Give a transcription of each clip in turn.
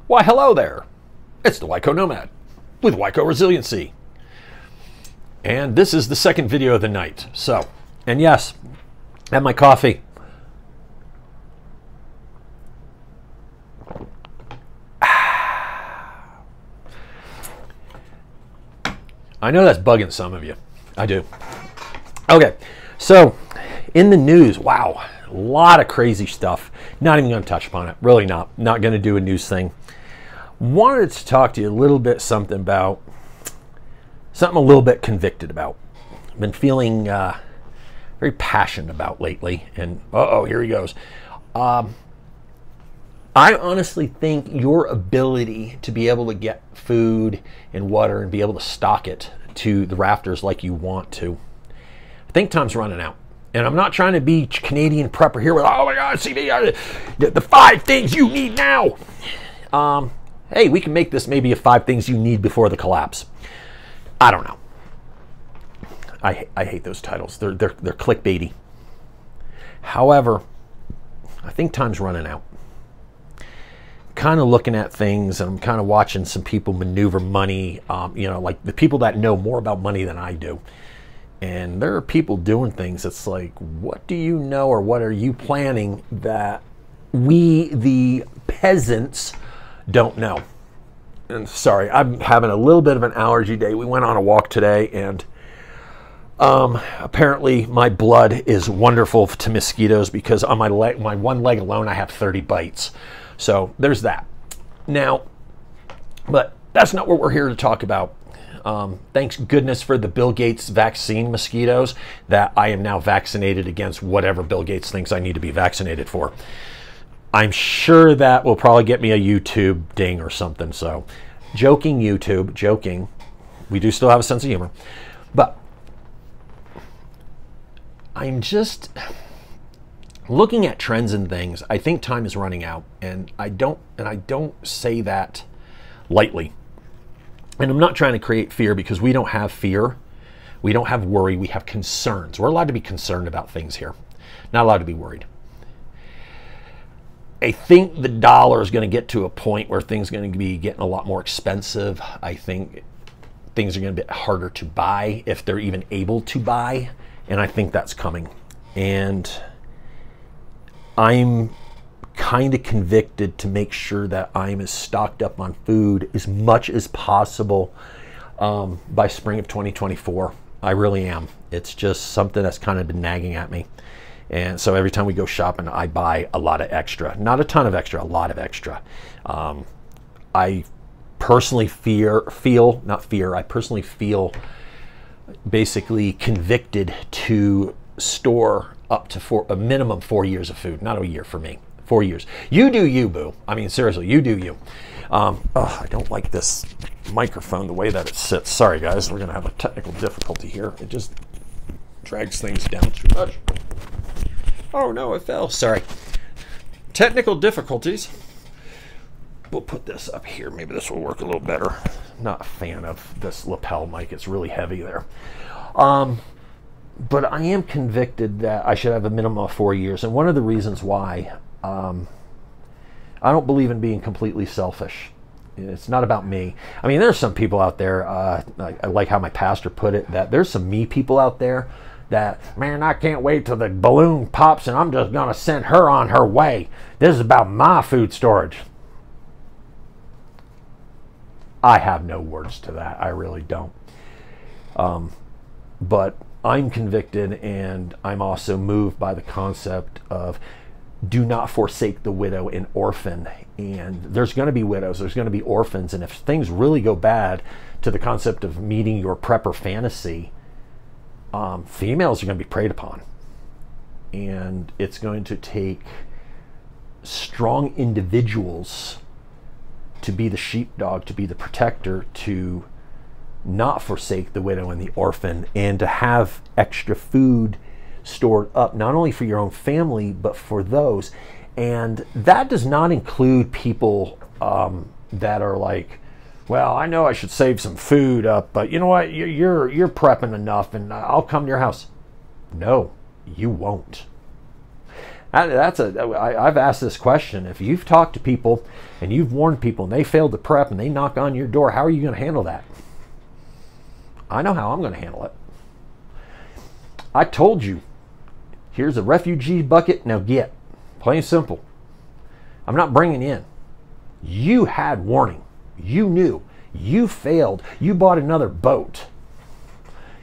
Why, hello there. It's the Wyco Nomad with Wyco Resiliency. And this is the second video of the night. So, and yes, I have my coffee. I know that's bugging some of you. I do. Okay, so in the news, wow, a lot of crazy stuff. Not even going to touch upon it. Really not. Not going to do a news thing. Wanted to talk to you a little bit something a little bit convicted about. Been feeling very passionate about lately. And here he goes. I honestly think your ability to be able to get food and water and be able to stock it to the rafters like you want to, I think time's running out. And I'm not trying to be Canadian prepper here with, oh my God, see the 5 things you need now. Hey, we can make this maybe a 5 things you need before the collapse. I don't know. I hate those titles. They're clickbaity. However, I think time's running out. Kind of looking at things, and I'm kind of watching some people maneuver money, like the people that know more about money than I do. And there are people doing things that's like, what do you know or what are you planning that we, the peasants, don't know? And sorry, I'm having a little bit of an allergy day. We went on a walk today, and apparently my blood is wonderful to mosquitoes because on my one leg alone, I have 30 bites. So there's that. Now, but that's not what we're here to talk about. Thanks goodness for the Bill Gates vaccine mosquitoes that I am now vaccinated against whatever Bill Gates thinks I need to be vaccinated for. I'm sure that will probably get me a YouTube ding or something. So joking, YouTube, joking. We do still have a sense of humor. But I'm just looking at trends and things. I think time is running out, and I don't say that lightly. And I'm not trying to create fear, because we don't have fear. We don't have worry. We have concerns. We're allowed to be concerned about things here. Not allowed to be worried. I think the dollar is going to get to a point where things are going to be getting a lot more expensive. I think things are going to be harder to buy, if they're even able to buy. And I think that's coming. And I'm kind of convicted to make sure that I'm as stocked up on food as much as possible by spring of 2024. I really am. It's just something that's kind of been nagging at me. And so every time we go shopping, I buy a lot of extra. Not a ton of extra, a lot of extra. I personally feel basically convicted to store up to a minimum 4 years of food. Not a year for me. 4 years. You do you, boo. I mean, seriously, you do you. I don't like this microphone, the way that it sits. Sorry, guys. We're going to have a technical difficulty here. It just drags things down too much. Oh, no, it fell. Sorry. Technical difficulties. We'll put this up here. Maybe this will work a little better. Not a fan of this lapel mic. It's really heavy there. But I am convicted that I should have a minimum of 4 years. And one of the reasons why, I don't believe in being completely selfish. It's not about me. I mean, there's some people out there, I like how my pastor put it, that there's some me people out there that, man, I can't wait till the balloon pops and I'm just going to send her on her way. This is about my food storage. I have no words to that. I really don't. But I'm convicted, and I'm also moved by the concept of do not forsake the widow and orphan. And there's going to be widows, there's going to be orphans, and if things really go bad, to the concept of meeting your prepper fantasy, females are going to be preyed upon. And it's going to take strong individuals to be the sheepdog, to be the protector, to not forsake the widow and the orphan, and to have extra food stored up, not only for your own family, but for those. And that does not include people that are like, well, I know I should save some food up, but you know what, you're prepping enough and I'll come to your house. No, you won't. I've asked this question. If you've talked to people and you've warned people and they failed to prep and they knock on your door, how are you going to handle that? I know how I'm going to handle it. I told you, here's a refugee bucket, now get. Plain and simple. I'm not bringing in. You had warning. You knew. You failed. You bought another boat.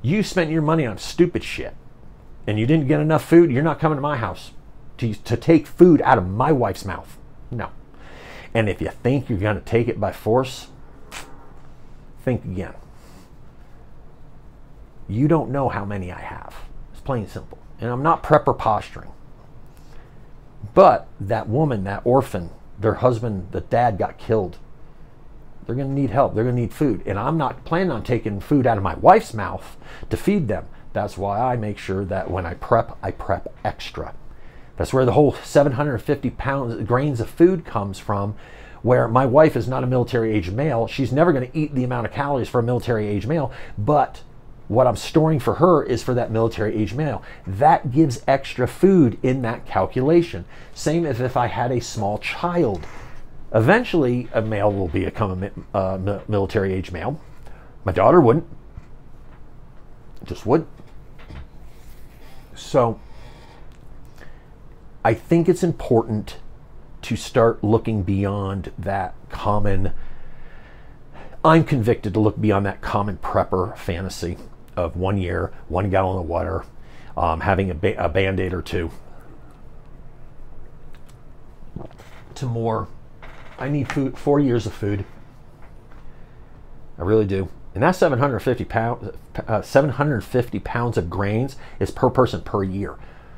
You spent your money on stupid shit. And you didn't get enough food. You're not coming to my house to take food out of my wife's mouth. No. And if you think you're going to take it by force, think again. You don't know how many I have. It's plain and simple. And I'm not prepper posturing. But that woman, that orphan, their husband, the dad got killed. They're going to need help. They're going to need food. And I'm not planning on taking food out of my wife's mouth to feed them. That's why I make sure that when I prep extra. That's where the whole 750 grains of food comes from, where my wife is not a military-age male. She's never going to eat the amount of calories for a military-age male, but what I'm storing for her is for that military-age male. That gives extra food in that calculation. Same as if I had a small child. Eventually, a male will become a military-age male. My daughter wouldn't. Just wouldn't. So, I think it's important to start looking beyond that common... I'm convicted to look beyond that common prepper fantasy of 1 year, 1 gallon of water, having a Band-Aid or two, to more, I need food, 4 years of food. I really do. And that 750 pounds of grains is per person per year.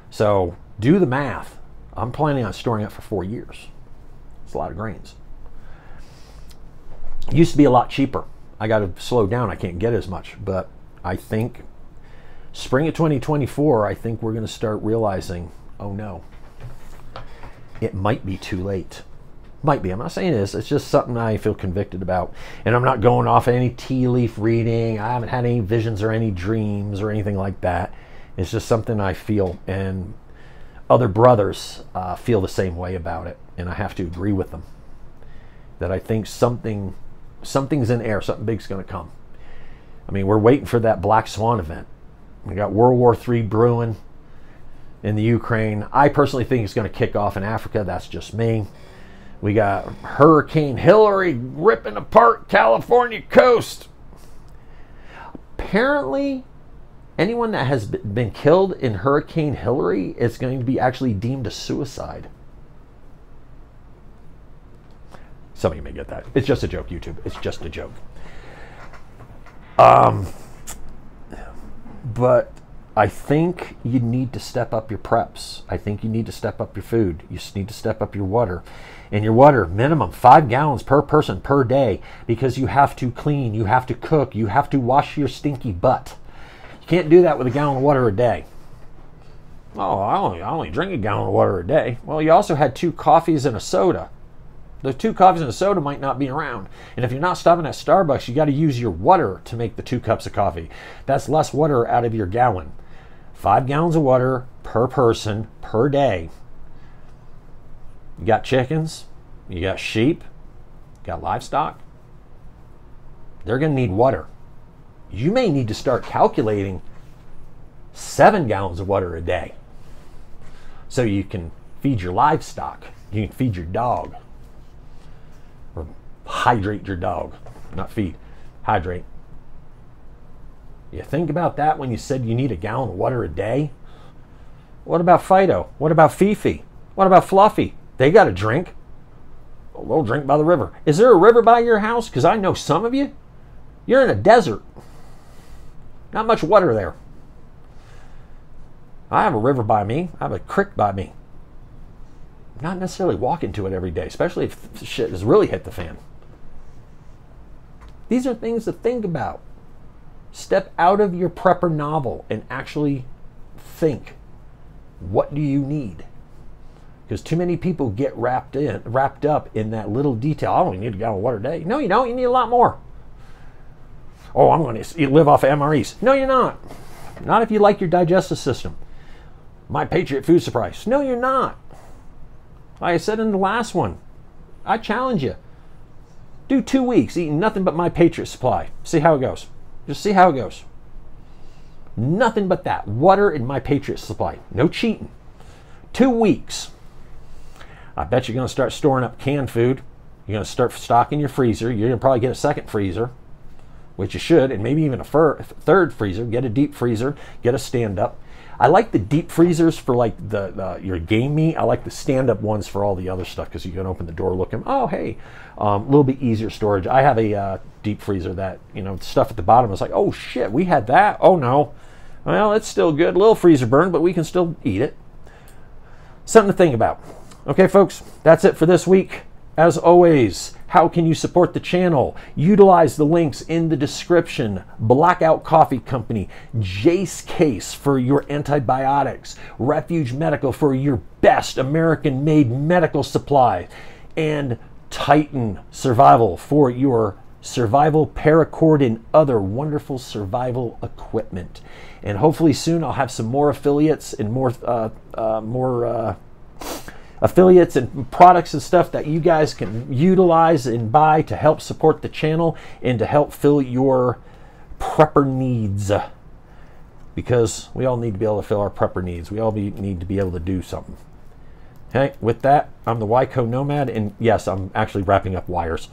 So do the math. I'm planning on storing it for 4 years. It's a lot of grains. It used to be a lot cheaper. I got to slow down. I can't get as much. But I think spring of 2024, I think we're going to start realizing, oh no, it might be too late. Might be. I'm not saying it is. It's just something I feel convicted about. And I'm not going off any tea leaf reading. I haven't had any visions or any dreams or anything like that. It's just something I feel. And other brothers feel the same way about it. And I have to agree with them. That I think something's in air. Something big's going to come. I mean, we're waiting for that Black Swan event. We got World War III brewing in the Ukraine. I personally think it's going to kick off in Africa. That's just me. We got Hurricane Hillary ripping apart California coast. Apparently, anyone that has been killed in Hurricane Hillary is going to be actually deemed a suicide. Some of you may get that. It's just a joke, YouTube. It's just a joke. But I think you need to step up your preps. I think you need to step up your food. You just need to step up your water. And your water, minimum 5 gallons per person per day, because you have to clean, you have to cook, you have to wash your stinky butt. You can't do that with a gallon of water a day. Oh, I only drink a gallon of water a day. Well, you also had 2 coffees and a soda. The 2 coffees and a soda might not be around. And if you're not stopping at Starbucks, you got to use your water to make the 2 cups of coffee. That's less water out of your gallon. 5 gallons of water per person per day. You got chickens, you got sheep, you got livestock. They're going to need water. You may need to start calculating 7 gallons of water a day so you can feed your livestock. You can feed your dog. Or hydrate your dog. Not feed, hydrate. You think about that when you said you need a gallon of water a day? What about Fido? What about Fifi? What about Fluffy? They got a drink. A little drink by the river. Is there a river by your house? Because I know some of you, you're in a desert. Not much water there. I have a river by me. I have a creek by me. Not necessarily walking to it every day, especially if shit has really hit the fan. These are things to think about. Step out of your prepper novel and actually think, what do you need? Because too many people get wrapped up in that little detail. I only need a gallon of water a day. No, you don't. You need a lot more. Oh, I'm going to live off of MREs. No, you're not. Not if you like your digestive system. My Patriot food supply. No, you're not. Like I said in the last one, I challenge you. Do 2 weeks eating nothing but My Patriot supply. See how it goes. Just see how it goes. Nothing but that. Water and My Patriot supply. No cheating. 2 weeks. I bet you're going to start storing up canned food. You're going to start stocking your freezer. You're going to probably get a second freezer, which you should, and maybe even a third freezer. Get a deep freezer. Get a stand-up. I like the deep freezers for like your game meat. I like the stand-up ones for all the other stuff because you can open the door, look and oh hey, a little bit easier storage. I have a deep freezer that stuff at the bottom is like, oh shit, we had that. Oh no, well it's still good. A little freezer burn, but we can still eat it. Something to think about. Okay, folks, that's it for this week. As always, how can you support the channel? Utilize the links in the description. Blackout Coffee Company, Jace Case for your antibiotics, Refuge Medical for your best American-made medical supply, and Titan Survival for your survival paracord and other wonderful survival equipment. And hopefully soon I'll have some more affiliates and more affiliates and products and stuff that you guys can utilize and buy to help support the channel and to help fill your prepper needs, because we all need to be able to fill our prepper needs. We all need to be able to do something. Okay, with that, I'm the Wyco Nomad, and yes, I'm actually wrapping up wires.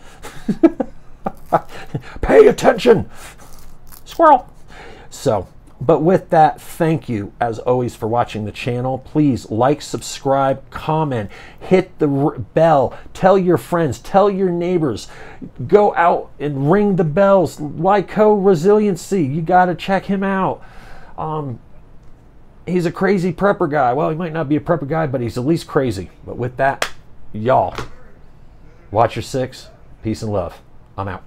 Pay attention, squirrel. So but with that, thank you as always for watching the channel. Please like, subscribe, comment, hit the bell, tell your friends, tell your neighbors, go out and ring the bells. Wyco Resiliency, you got to check him out. He's a crazy prepper guy. Well, he might not be a prepper guy, but he's at least crazy. But with that, y'all, watch your six. Peace and love. I'm out.